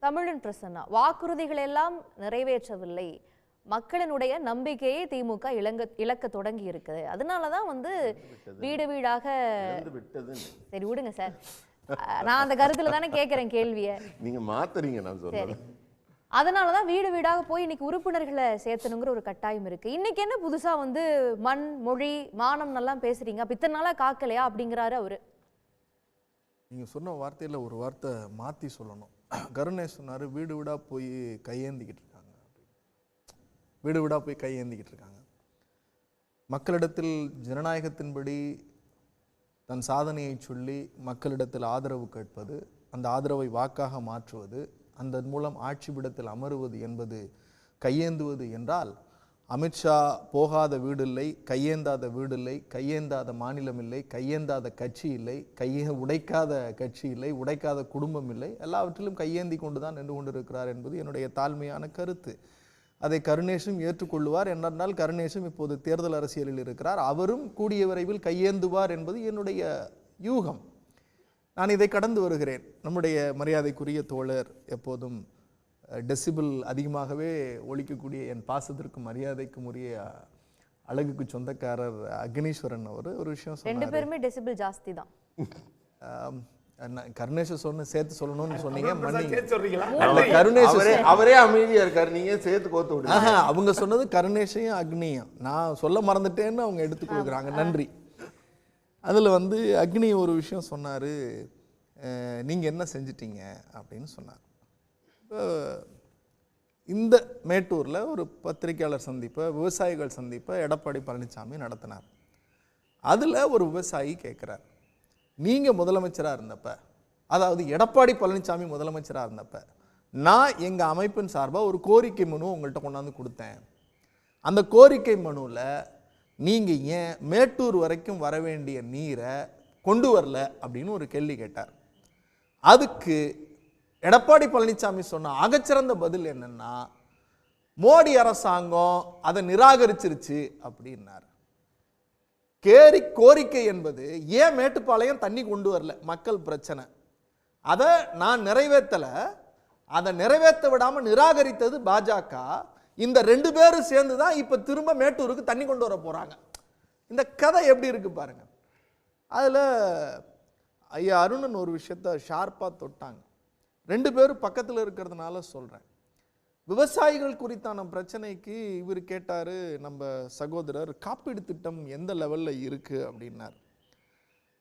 தமிழன் பிரசன்னா, வாக்குறுதிகள் எல்லாம் நிறைவேற்றவில்லை, மக்களினுடைய நம்பிக்கையை திமுக இழக்க தொடங்கி இருக்குது. அதனாலதான் வீடு வீடாக சரி விடுங்க சார், நான் அந்த கருத்துல தானே கேட்கிறேன் கேள்விய, நீங்க மாத்துறீங்க. நான் சொல்றேன் அதனாலதான் வீடு வீடாக போய் இன்னைக்கு உறுப்பினர்களை சேர்த்தணுங்கிற ஒரு கட்டாயம் இருக்கு. இன்னைக்கு என்ன புதுசா மண் மொழி மானம் நல்லா பேசுறீங்க, அப்ப இத்தனை நாளா காக்கலையா அப்படிங்கிறாரு அவரு. நீங்க சொன்ன வார்த்தையில ஒரு வார்த்தை மாத்தி சொல்லணும். கருணேஷ் சொன்னாரு வீடு வீடா போய் கையேந்திக்கிட்டு இருக்காங்க, வீடு வீடா போய் கையேந்திக்கிட்டு இருக்காங்க. மக்களிடத்தில் ஜனநாயகத்தின்படி தன் சாதனையை சொல்லி மக்களிடத்தில் ஆதரவு கேட்பது, அந்த ஆதரவை வாக்காக மாற்றுவது, அந்த மூலம் ஆட்சி பீடத்தில் அமருவது என்பது கையேந்துவது என்றால், அமித்ஷா போகாத வீடு இல்லை, கையேந்தாத வீடு இல்லை, கையேந்தாத மாநிலம் இல்லை, கையேந்தாத கட்சி இல்லை, உடைக்காத கட்சி இல்லை, உடைக்காத குடும்பம் இல்லை, எல்லாவற்றிலும் கையேந்தி கொண்டுதான் நின்று கொண்டிருக்கிறார் என்பது என்னுடைய தாழ்மையான கருத்து. அதை கருணேஷும் ஏற்றுக்கொள்வார். என்றால் கருணேஷும் இப்போது தேர்தல் அரசியலில் இருக்கிறார், அவரும் கூடிய விரைவில் கையேந்துவார் என்பது என்னுடைய யூகம். நான் இதை கடந்து வருகிறேன். நம்முடைய மரியாதைக்குரிய தோழர், எப்போதும் டெசிபிள் அதிகமாகவே ஒழிக்கக்கூடிய என் பாசத்திற்கும் மரியாதைக்கும் உரிய அழகுக்கு சொந்தக்காரர் அக்னீஸ்வரன் அவர் ஒரு விஷயம் சொன்னார். ரெண்டு பேருமே டெசிபிள் ஜாஸ்தி தான். கருணேஷ் சேர்த்து சொல்லணும்னு சொன்னீங்க, அவரே அமைதியா இருக்காரு, நீங்க சேர்த்து கோத்து விடுங்க. அவங்க சொன்னது கருணேஷையும் அக்னியும் நான் சொல்ல மறந்துட்டேன்னு அவங்க எடுத்து கொடுக்குறாங்க, நன்றி. அதில் அக்னி ஒரு விஷயம் சொன்னார், நீங்கள் என்ன செஞ்சிட்டீங்க அப்படின்னு சொன்னார். இந்த மேட்டூரில் ஒரு பத்திரிகையாளர் சந்திப்பை, விவசாயிகள் சந்திப்பை எடப்பாடி பழனிசாமி நடத்தினார். அதில் ஒரு விவசாயி கேட்குறார், நீங்கள் முதலமைச்சராக இருந்தப்ப, அதாவது எடப்பாடி பழனிசாமி முதலமைச்சராக இருந்தப்ப நான் எங்கள் அமைப்பின் சார்பாக ஒரு கோரிக்கை மனு உங்கள்கிட்ட கொண்டாந்து கொடுத்தேன். அந்த கோரிக்கை மனுவில் நீங்கள் ஏன் மேட்டூர் வரைக்கும் வர வேண்டிய நீரை கொண்டு வரல அப்படின்னு ஒரு கேள்வி கேட்டார். அதுக்கு எடப்பாடி பழனிசாமி சொன்ன ஆகச்சிறந்த பதில் என்னன்னா, மோடி அரசாங்கம் அதை நிராகரிச்சிருச்சு அப்படின்னார். கோரிக்கை என்பது ஏன் மேட்டுப்பாளையம் தண்ணி கொண்டு வரல, மக்கள் பிரச்சனை, அதை நான் நிறைவேற்றல, அதை நிறைவேற்ற விடாம நிராகரித்தது பாஜக. இந்த ரெண்டு பேரும் சேர்ந்து தான் இப்ப திரும்ப மேட்டூருக்கு தண்ணி கொண்டு வர போறாங்க. இந்த கதை எப்படி இருக்கு பாருங்க. அதுல ஐயா அருணன் ஒரு விஷயத்த ஷார்ப்பா தொட்டாங்க. ரெண்டு பேரும் பக்கத்தில் இருக்கிறதுனால சொல்றேன். விவசாயிகள் குறித்தான பிரச்சனைக்கு இவர் கேட்டாரு, நம்ம சகோதரர், காப்பீடு திட்டம் எந்த லெவல்ல இருக்கு அப்படின்னார்.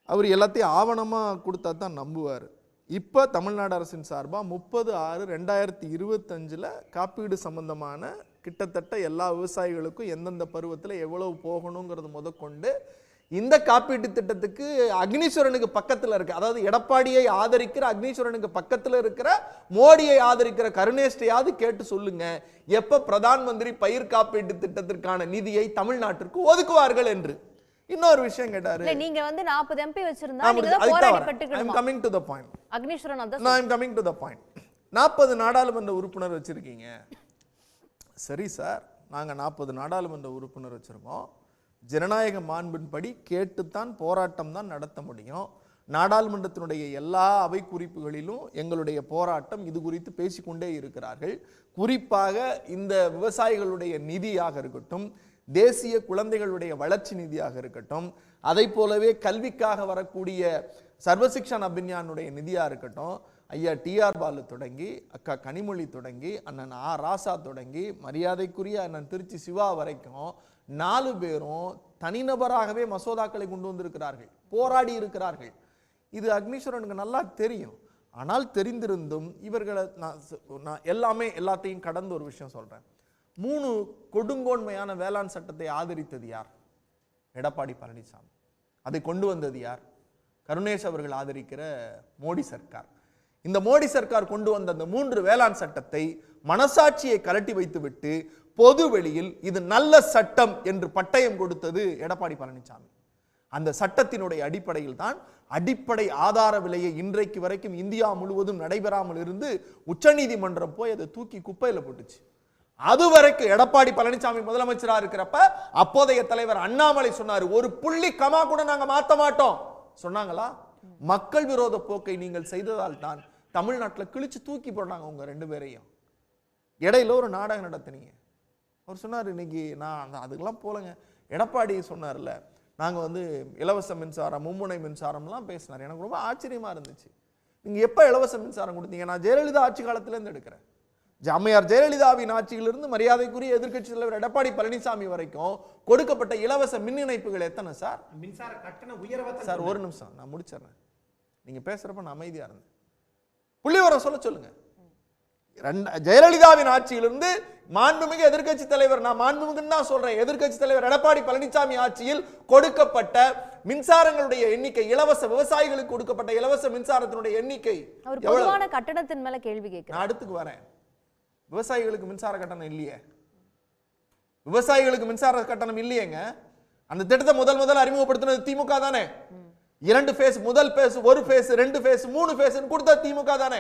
அவர் எல்லாத்தையும் ஆவணமா கொடுத்தா தான் நம்புவார். இப்போ தமிழ்நாடு அரசின் சார்பாக 30/6/2025 காப்பீடு சம்பந்தமான கிட்டத்தட்ட எல்லா விவசாயிகளுக்கும் எந்தெந்த பருவத்தில் எவ்வளவு போகணுங்கிறது முதற்கொண்டு இந்த காப்பீட்டு திட்டத்துக்கு அக்னீஸ்வரனுக்கு பக்கத்தில் இருக்கு, அதாவது எடப்பாடியை ஆதரிக்கிற அக்னீஸ்வரனுக்கு பக்கத்தில் இருக்கிற மோடியை ஆதரிக்கிற கருணேஷ்டையாவது கேட்டு சொல்லுங்க, எப்ப பிரதான் மந்திரி பயிர் காப்பீட்டு திட்டத்திற்கான நிதியை தமிழ்நாட்டிற்கு ஒதுக்குவார்கள் என்று. இன்னொரு விஷயம் கேட்டாரு, நீங்க 40 MP வச்சிருந்தா நீங்க போராடிப்பட்டுக்கணும். I am coming to the point. Agneeswaran அத I am coming to the point. 40 நாடாளுமன்ற உறுப்பினர் வச்சிருக்கீங்க. சரி சார், நாங்க 40 நாடாளுமன்ற உறுப்பினர் வச்சிருக்கோம். ஜனநாயக மாண்பின்படி கேட்டுத்தான் போராட்டம் தான் நடத்த முடியும். நாடாளுமன்றத்தினுடைய எல்லா அவை குறிப்புகளிலும் எங்களுடைய போராட்டம் இது குறித்து பேசிக்கொண்டே இருக்கிறார்கள். குறிப்பாக இந்த விவசாயிகளுடைய நிதியாக இருக்கட்டும், தேசிய குழந்தைகளுடைய வளர்ச்சி நிதியாக இருக்கட்டும், அதை போலவே கல்விக்காக வரக்கூடிய சர்வசிக்ஷன் அபியானுடைய நிதியாக இருக்கட்டும், ஐயா டிஆர் பாலு தொடங்கி, அக்கா கனிமொழி தொடங்கி, அண்ணன் ஆ ராசா தொடங்கி, மரியாதைக்குரிய அண்ணன் திருச்சி சிவா வரைக்கும் 4 பேரும் தனிநபராகவே மசோதாக்களை கொண்டு வந்திருக்கிறார்கள், போராடி இருக்கிறார்கள். இது அக்னீஸ்வரனுக்கு நல்லா தெரியும். ஆனால் தெரிந்திருந்தும் இவர்களை நான் எல்லாத்தையும் கடந்து ஒரு விஷயம் சொல்றேன். 3 கொடுங்கோன்மையான வேளாண் சட்டத்தை ஆதரித்தது யார்? எடப்பாடி பழனிசாமி. அதை கொண்டு வந்தது யார்? கருணேஷ் அவர்கள் ஆதரிக்கிற மோடி சர்க்கார். இந்த மோடி சர்க்கார் கொண்டு வந்த அந்த 3 வேளாண் சட்டத்தை மனசாட்சியை கலட்டி வைத்துவிட்டு பொது வெளியில் இது நல்ல சட்டம் என்று பட்டயம் கொடுத்தது எடப்பாடி பழனிசாமி. அந்த சட்டத்தினுடைய அடிப்படையில் தான் அடிப்படை ஆதார விலையை இன்றைக்கு வரைக்கும் இந்தியா முழுவதும் நடைபெறாமல் இருந்து உச்சநீதிமன்றம் போய் அதை தூக்கி குப்பையில போட்டுச்சு. அது வரைக்கும் எடப்பாடி பழனிசாமி முதலமைச்சரா இருக்கிறப்ப அப்போதைய தலைவர் அண்ணாமலை சொன்னாரு, ஒரு புள்ளி கமா கூட நாங்க மாத்த மாட்டோம் சொன்னாங்களா? மக்கள் விரோத போக்கை நீங்கள் செய்ததால் தான் தமிழ்நாட்டுல கிழிச்சு தூக்கி போடுறாங்க உங்க 2 பேரையும். இடையில ஒரு நாடகம் நடத்துனீங்க. அவர் சொன்னார், இன்னைக்கு நான் அதுக்கெல்லாம் போலங்க. எடப்பாடி சொன்னார்ல, நாங்க வந்து இலவச மின்சாரம், மும்முனை மின்சாரம்லாம் பேசினார். எனக்கு ரொம்ப ஆச்சரியமா இருந்துச்சு. நீங்க எப்ப இலவச மின்சாரம் கொடுத்தீங்க? நான் ஜெயலலிதா ஆட்சி காலத்துல இருந்து எடுக்கிறேன். அம்மையார் ஜெயலலிதாவின் ஆட்சியிலிருந்து மரியாதைக்குரிய எதிர்க்கட்சி தலைவர் எடப்பாடி பழனிசாமி வரைக்கும் கொடுக்கப்பட்ட இலவச மின் இணைப்புகள் எத்தனை சார்? மின்சார கட்டண உயர்வை சார் ஒரு நிமிஷம் நான் முடிச்சிடுறேன். நீங்க பேசுறப்ப நான் அமைதியா இருந்தேன். புள்ளிவரம் சொல்லுங்க. ஜெயலலிதாவின் ஆட்சியிலிருந்து மாண்புமிகு எதிர்க்கட்சி தலைவர், நான் மாண்புமிகுன்னு தான் சொல்றேன், எதிர்க்கட்சி தலைவர் எடப்பாடி பழனிசாமி ஆட்சியில் கொடுக்கப்பட்ட மின்சாரங்களுடைய எண்ணிக்கை, இலவச விவசாயிகளுக்கு கொடுக்கப்பட்ட இலவச மின்சாரத்தினுடைய எண்ணிக்கை பொதுவான கட்டணத்தின் மேல கேள்வி கேட்கிறேன். நான் அடுத்துக்கு வரேன். விவசாயிகளுக்கு மின்சார கட்டணம் இல்லையே. விவசாயிகளுக்கு மின்சார கட்டணம் இல்லையேங்க. அந்த திட்டத்தை முதல் அறிமுகப்படுத்தினது திமுக தானே. 2 ஃபேஸ், முதல் ஃபேஸ், 1 ஃபேஸ், 2 ஃபேஸ், 3 ஃபேஸ் கொடுத்த திமுக தானே.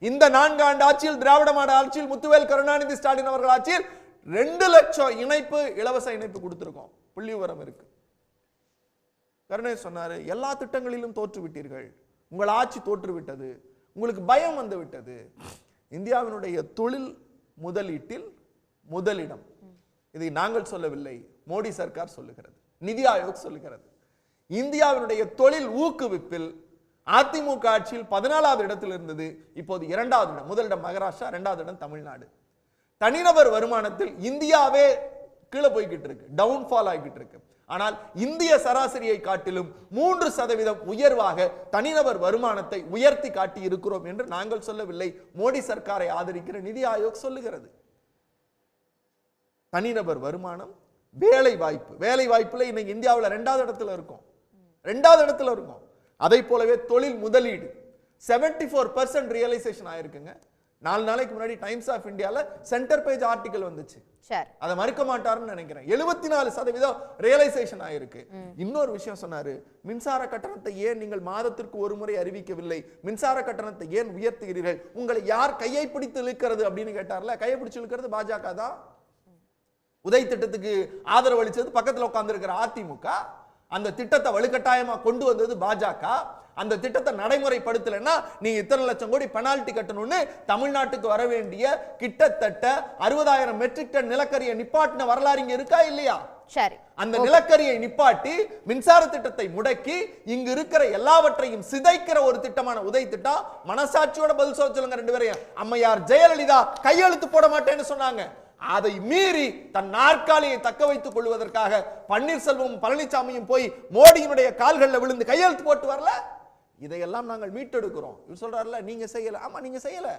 இந்த 4 ஆண்டு ஆட்சியில், திராவிட மாடல் ஆட்சியில், முத்துவேல் கருணாநிதி ஸ்டாலின் அவர்கள் ஆட்சியில் 2 லட்சம் இணைப்பு, இலவச இணைப்பு கொடுத்திருக்கோம். புள்ளி விவரம் இருக்கு. கருணாநிதி சொன்னாரு, எல்லா திட்டங்களிலும் தோற்று விட்டீர்கள், உங்கள் ஆட்சி தோற்று விட்டது, உங்களுக்கு பயம் வந்து விட்டது. இந்தியாவினுடைய தொழில் முதலீட்டில் முதலிடம். இதை நாங்கள் சொல்லவில்லை, மோடி சர்க்கார் சொல்லுகிறது, நிதி ஆயோக் சொல்லுகிறது. இந்தியாவினுடைய தொழில் ஊக்குவிப்பில் அதிமுக ஆட்சியில் 14வது இடத்தில் இருந்தது, இப்போது 2வது இடம். முதலிடம் மகாராஷ்டிரா, 2வது இடம் தமிழ்நாடு. தனிநபர் வருமானத்தில் இந்தியாவே கீழே போய்கிட்டு இருக்கு, டவுன்ஃபால் ஆகிட்டு இருக்கு. ஆனால் இந்திய சராசரியை காட்டிலும் 3% உயர்வாக தனிநபர் வருமானத்தை உயர்த்தி காட்டி இருக்கிறோம் என்று நாங்கள் சொல்லவில்லை, மோடி சர்க்காரை ஆதரிக்கிற நிதி ஆயோக் சொல்லுகிறது. தனிநபர் வருமானம், வேலை வாய்ப்பு, வேலை வாய்ப்புல இன்னைக்கு இந்தியாவில் 2வது இடத்துல இருக்கும், 2வது இடத்துல இருக்கும். அதை போலவே தொழில் முதலீடு 74% ரியலைசேஷன் ஆயிருக்குங்க. 4 நாளைக்கு முன்னாடி டைம்ஸ் ஆஃப் இந்தியால சென்டர் பேஜ் ஆர்டிகல் வந்துச்சு. அதை மறுக்க மாட்டாருன்னு நினைக்கிறேன். 74% ரியலைசேஷன் ஆயிருக்கு. இன்னொரு விஷயம் சொன்னாரு, மின்சார கட்டணத்தை ஏன் நீங்கள் மாதத்திற்கு ஒரு முறை அறிவிக்கவில்லை, மின்சார கட்டணத்தை ஏன் உயர்த்துகிறீர்கள், உங்களை யார் கையை பிடித்து இழுக்கிறது அப்படின்னு கேட்டார்ல. கையை பிடிச்சு இழுக்கிறது பாஜக தான். உதய் திட்டத்துக்கு ஆதரவு அளிச்சது பக்கத்துல உட்கார்ந்து இருக்கிற அதிமுக. அந்த திட்டத்தை வலுக்கட்டாயமா கொண்டு வந்தது பாஜக. அந்த திட்டத்தை நடைமுறைப்படுத்தலைன்னா நீங்க இத்தனை லட்சம் கோடி பெனால்டி கட்டணும்னு தமிழ்நாட்டுக்கு வர வேண்டிய கிட்டத்தட்ட 60,000 மெட்ரிக் டன் நிலக்கரியை நிப்பாட்டின வரலாறு இங்க இருக்கா இல்லையா? சரி, அந்த நிலக்கரியை நிப்பாட்டி மின்சார திட்டத்தை முடக்கி இங்கு இருக்கிற எல்லாவற்றையும் சிதைக்கிற ஒரு திட்டமான உதய் திட்டம். மனசாட்சியோட பதில் சொல்லுங்க 2 பேரையும். அம்மையார் ஜெயலலிதா கையெழுத்து போட மாட்டேன்னு சொன்னாங்க. அதை மீறி தன் நாற்காலியை தக்க வைத்துக் கொள்வதற்காக பன்னீர்செல்வம் பழனிசாமியும் போய் மோடியினுடைய கால்களில் விழுந்து கையெழுத்து போட்டு வரல. இதையெல்லாம் நாங்கள் மீட்டெடுக்கிறோம். இவர் சொல்றாருல, நீங்க செய்யல. ஆமா, நீங்க செய்யல.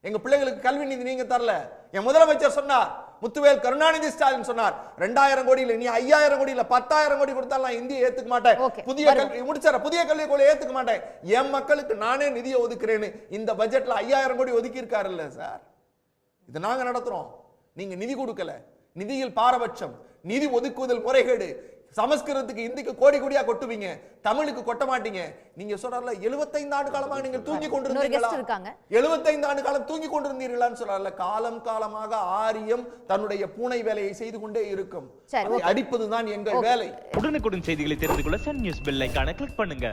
எங்க பிள்ளைகளுக்கு கல்வி நிதி நீங்க தரல. என் முதலமைச்சர் சொன்னார், முத்துவேல் கருணாநிதி ஸ்டாலின் சொன்னார், 2000 கோடியில நீ 5000 கோடியில 10,000 கோடி கொடுத்தாலும் இந்திய ஏத்துக்க மாட்டேன், புதிய கல்வி முடிச்சார, புதிய கல்விக் கொள்கை ஏத்துக்க மாட்டேன், என் மக்களுக்கு நானே நிதியை ஒதுக்குறேன்னு இந்த பட்ஜெட்ல 5000 கோடி ஒதுக்கி இருக்காருல்ல சார். இதை நாங்க நடத்துறோம். நீங்க நிதி கொடுக்கல. நிதியில் பாரபட்சம், நிதி ஒதுக்குவதில் முறைகேடு. சமஸ்கிருதத்துக்கு இந்திக்கு கோடி கோடியா கொட்டுவீங்க, தமிழுக்கு கொட்ட மாட்டீங்க. நீங்க சொல்றல 75 ஆண்டு காலமாக நீங்க தூங்கி கொண்டிருந்தீங்களா? 75 ஆண்டு காலம் தூங்கி கொண்டிருந்தீர்களான்னு சொல்றல. காலம் காலமாக ஆரியம் தன்னுடைய பூனை வேலையை செய்து கொண்டே இருக்கும். அடிப்பதுதான் எங்கள் வேலை. உடனுக்குடன் செய்திகளை தெரிந்து கொள்ள சன் நியூஸ் பெல் ஐகானை கிளிக் பண்ணுங்க.